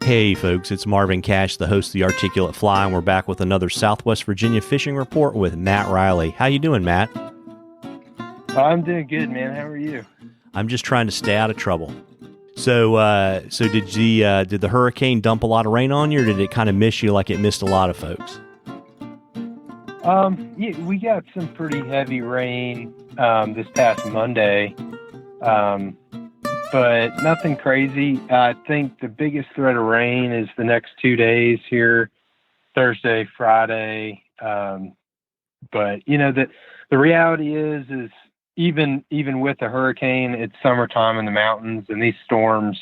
Hey folks, it's Marvin Cash, the host of The Articulate Fly, and we're back with another Southwest Virginia fishing report with Matt Reilly. How you doing, Matt? I'm doing good, man. How are you? I'm just trying to stay out of trouble. So did the hurricane dump a lot of rain on you, or did it kind of miss you like it missed a lot of folks? Yeah, we got some pretty heavy rain this past Monday, but nothing crazy. I think the biggest threat of rain is the next 2 days here, Thursday, Friday. But you know that the reality is even with a hurricane, it's summertime in the mountains, and these storms,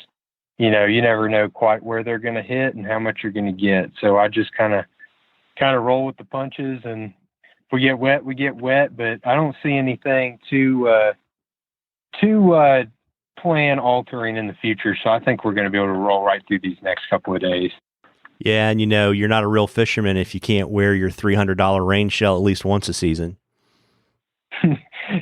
you never know quite where they're going to hit and how much you're going to get. So I just kind of roll with the punches, and if we get wet, we get wet. But I don't see anything too plan altering in the future. So I think we're going to be able to roll right through these next couple of days. Yeah, and you're not a real fisherman if you can't wear your $300 rain shell at least once a season.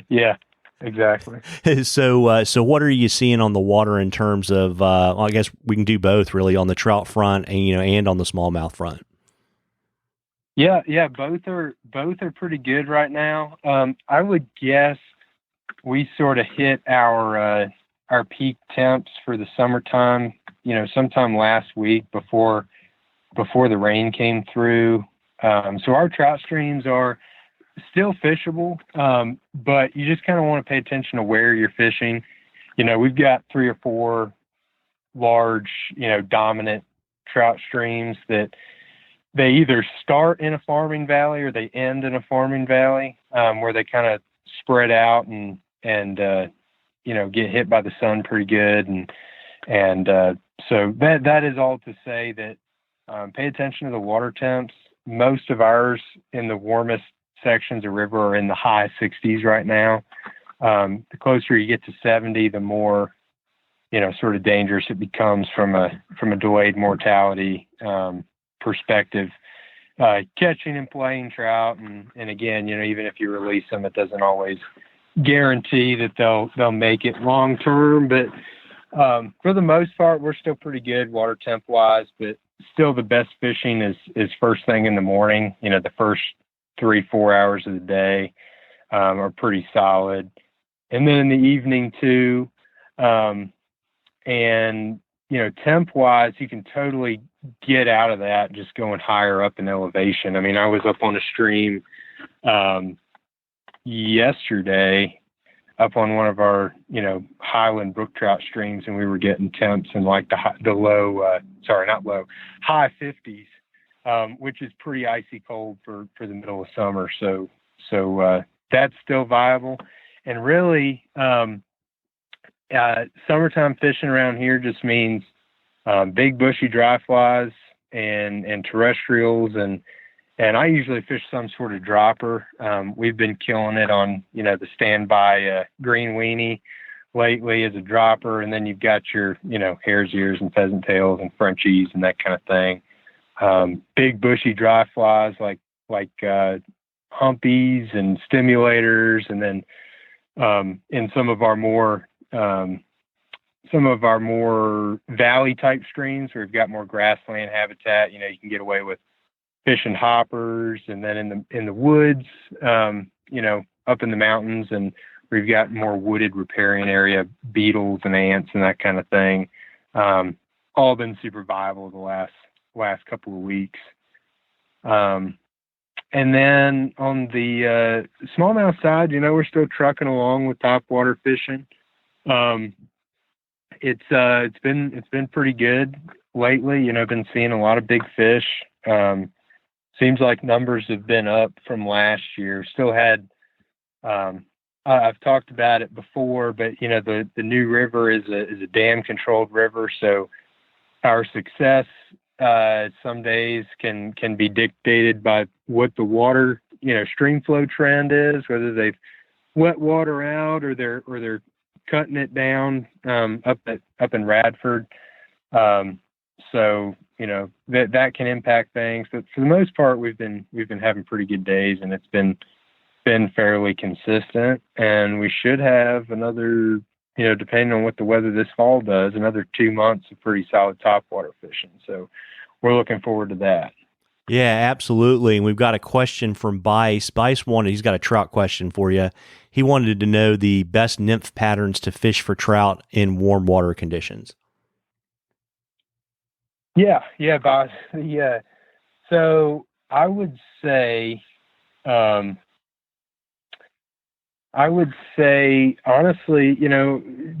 Yeah, exactly. So what are you seeing on the water in terms of, I guess we can do both really, on the trout front and, and on the smallmouth front? Yeah. Both are pretty good right now. I would guess we sort of hit our peak temps for the summertime, sometime last week before the rain came through. So our trout streams are still fishable, but you just kind of want to pay attention to where you're fishing. We've got 3 or 4 large, dominant trout streams that they either start in a farming valley or they end in a farming valley, where they kind of spread out and get hit by the sun pretty good. And so that is all to say that pay attention to the water temps. Most of ours in the warmest sections of river are in the high 60s right now. The closer you get to 70, the more, sort of dangerous it becomes from a delayed mortality perspective. Catching and playing trout, and again, even if you release them, it doesn't always guarantee that they'll make it long term. But for the most part, we're still pretty good water temp wise. But still, the best fishing is first thing in the morning. The first 3-4 hours of the day are pretty solid, and then in the evening too. And temp wise, you can totally get out of that just going higher up in elevation. I mean, I was up on a stream yesterday, up on one of our highland brook trout streams, and we were getting temps in like the low, high 50s, which is pretty icy cold for the middle of summer. So that's still viable. And really, summertime fishing around here just means big bushy dry flies and terrestrials, and I usually fish some sort of dropper. We've been killing it on the standby green weenie lately as a dropper, and then you've got your hare's ears and pheasant tails and Frenchies and that kind of thing. Big bushy dry flies like humpies and stimulators, and then in some of our more valley type streams where we've got more grassland habitat, you can get away with fishing hoppers. And then in the woods, up in the mountains, and we've got more wooded riparian area, beetles and ants and that kind of thing. All been super viable the last couple of weeks. And then on the smallmouth side, we're still trucking along with topwater fishing. It's been pretty good lately. Been seeing a lot of big fish. Seems like numbers have been up from last year. Still had, I've talked about it before, but the New River is a dam controlled river. So our success some days can be dictated by what the water, stream flow trend is, whether they've wet water out or they're cutting it down up in Radford. So that can impact things, but for the most part, we've been having pretty good days, and it's been fairly consistent. And we should have another depending on what the weather this fall does, another 2 months of pretty solid topwater fishing. So we're looking forward to that. Yeah, absolutely. And we've got a question from Bice. He's got a trout question for you. He wanted to know the best nymph patterns to fish for trout in warm water conditions. Yeah, Bob. Yeah. So I would say, honestly,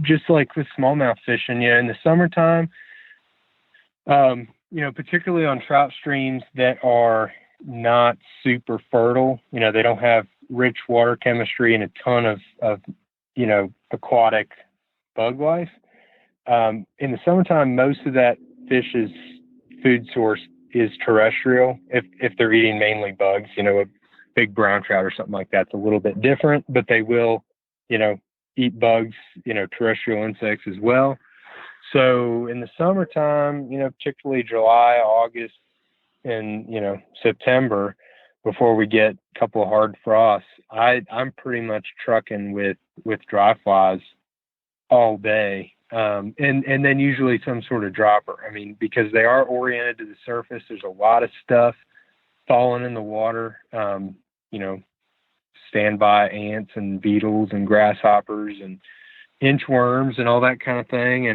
just like with smallmouth fishing, in the summertime, particularly on trout streams that are not super fertile, they don't have rich water chemistry and a ton of aquatic bug life. In the summertime, most of that fish's food source is terrestrial. If they're eating mainly bugs, a big brown trout or something like that's a little bit different, but they will, eat bugs, terrestrial insects as well. So in the summertime, particularly July, August, and September, before we get a couple of hard frosts, I'm pretty much trucking with dry flies all day. And then usually some sort of dropper. I mean, because they are oriented to the surface, there's a lot of stuff falling in the water, standby ants and beetles and grasshoppers and inchworms and all that kind of thing.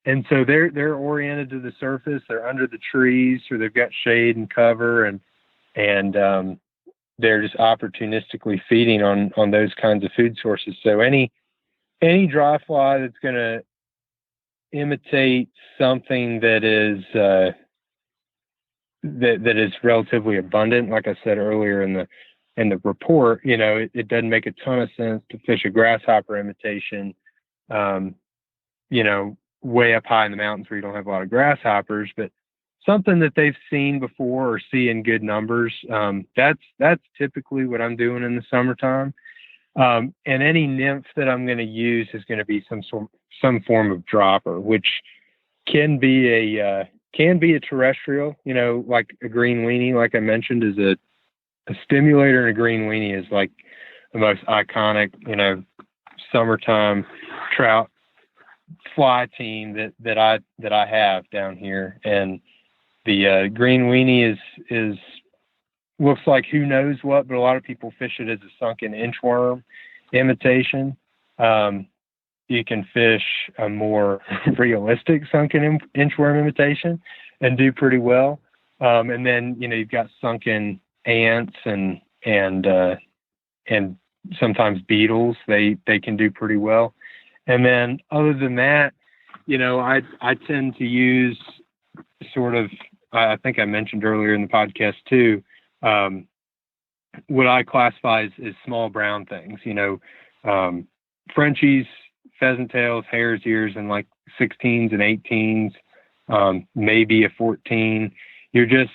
And so they're oriented to the surface. They're under the trees, or they've got shade and cover, and they're just opportunistically feeding on those kinds of food sources. So any dry fly that's going to imitate something that is that is relatively abundant, like I said earlier in the report, it doesn't make a ton of sense to fish a grasshopper imitation, way up high in the mountains where you don't have a lot of grasshoppers, but something that they've seen before or see in good numbers. That's typically what I'm doing in the summertime. And any nymph that I'm going to use is going to be some form of dropper, which can be a terrestrial, like a green weenie, like I mentioned, is a stimulator, and a green weenie is like the most iconic, summertime trout fly team that I have down here. And the green weenie is looks like who knows what, but a lot of people fish it as a sunken inchworm imitation. You can fish a more realistic sunken inchworm imitation and do pretty well. And then, you've got sunken ants and sometimes beetles. They can do pretty well. And then other than that, I tend to use sort of, I think I mentioned earlier in the podcast too, what I classify as small brown things, Frenchies, pheasant tails, hare's ears, and like 16s and 18s, maybe a 14. You're just,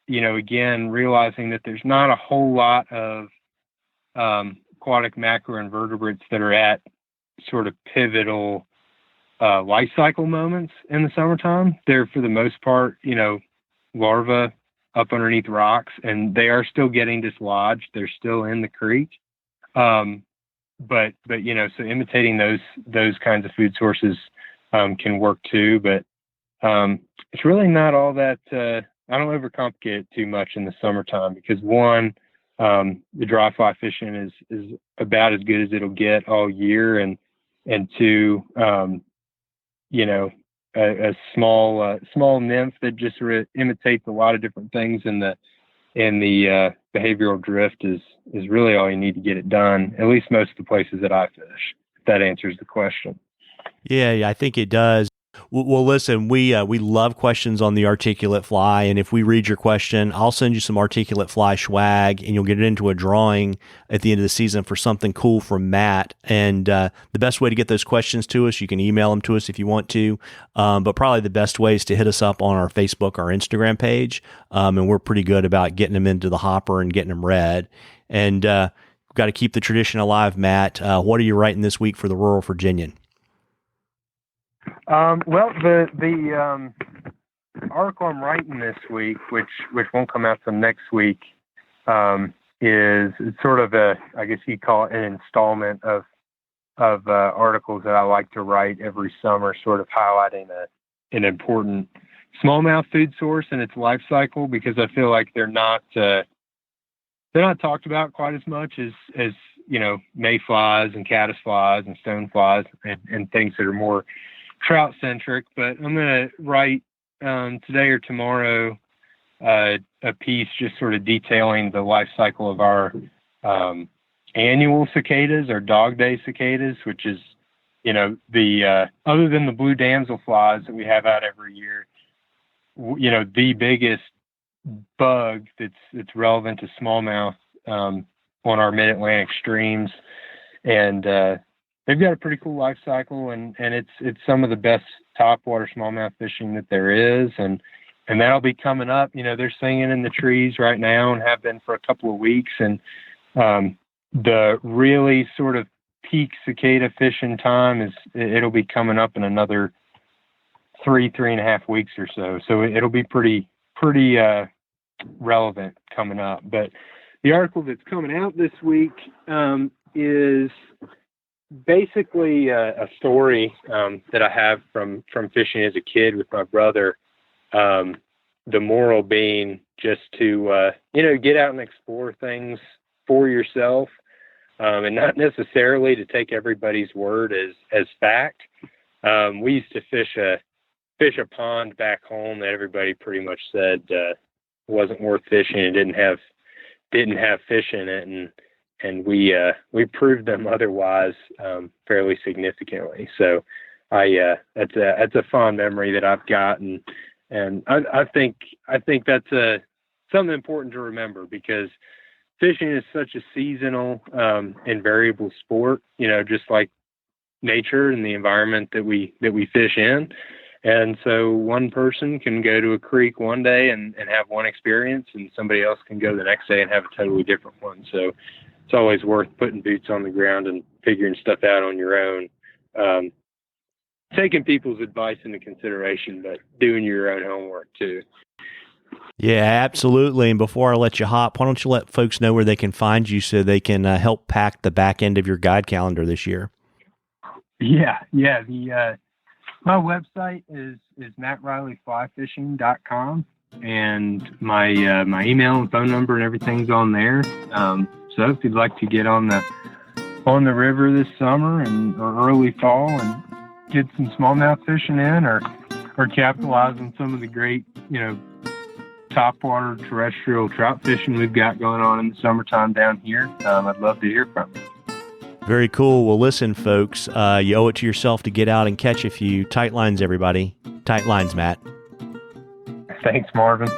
again, realizing that there's not a whole lot of aquatic macroinvertebrates that are at sort of pivotal life cycle moments in the summertime. They're, for the most part, larvae up underneath rocks, and they are still getting dislodged. They're still in the creek. But so imitating those kinds of food sources can work too. But it's really not all that. I don't overcomplicate it too much in the summertime, because one, the dry fly fishing is about as good as it'll get all year, and two, a small nymph that just imitates a lot of different things in the behavioral drift is really all you need to get it done, at least most of the places that I fish. If that answers the question. Yeah, I think it does. Well, listen, we love questions on the articulate fly, and if we read your question, I'll send you some articulate fly swag, and you'll get it into a drawing at the end of the season for something cool from Matt. And the best way to get those questions to us, you can email them to us if you want to, but probably the best way is to hit us up on our Facebook or Instagram page, and we're pretty good about getting them into the hopper and getting them read. And we've got to keep the tradition alive, Matt. What are you writing this week for the Rural Virginian? Well, the article I'm writing this week, which won't come out till next week, is sort of I guess you'd call it an installment of articles that I like to write every summer, sort of highlighting an important smallmouth food source and its life cycle, because I feel like they're not talked about quite as much as mayflies and caddisflies and stoneflies and things that are more trout centric. But I'm going to write today or tomorrow a piece just sort of detailing the life cycle of our annual cicadas, or dog day cicadas, which is, the other than the blue damselflies that we have out every year, the biggest bug that's relevant to smallmouth on our mid-Atlantic streams. And they've got a pretty cool life cycle, and it's some of the best topwater smallmouth fishing that there is. And that'll be coming up. They're singing in the trees right now and have been for a couple of weeks. And the really sort of peak cicada fishing time it'll be coming up in another 3.5 weeks or so. So it'll be pretty relevant coming up. But the article that's coming out this week is basically a story that I have from fishing as a kid with my brother. The moral being just to get out and explore things for yourself, and not necessarily to take everybody's word as fact. We used to fish a pond back home that everybody pretty much said wasn't worth fishing and didn't have fish in it, and we proved them otherwise fairly significantly. So that's a fond memory that I've got, and I think that's something important to remember, because fishing is such a seasonal and variable sport, just like nature and the environment that we fish in. And so one person can go to a creek one day and have one experience, and somebody else can go the next day and have a totally different one. So it's always worth putting boots on the ground and figuring stuff out on your own, taking people's advice into consideration, but doing your own homework too. Yeah, absolutely. And before I let you hop, why don't you let folks know where they can find you so they can help pack the back end of your guide calendar this year? Yeah. My website is mattreillyflyfishing.com, and my email and phone number and everything's on there. So if you'd like to get on the river this summer or early fall and get some smallmouth fishing in, or capitalize on some of the great topwater terrestrial trout fishing we've got going on in the summertime down here, I'd love to hear from you. Very cool. Well, listen, folks, you owe it to yourself to get out and catch a few. Tight lines, everybody. Tight lines, Matt. Thanks, Marvin.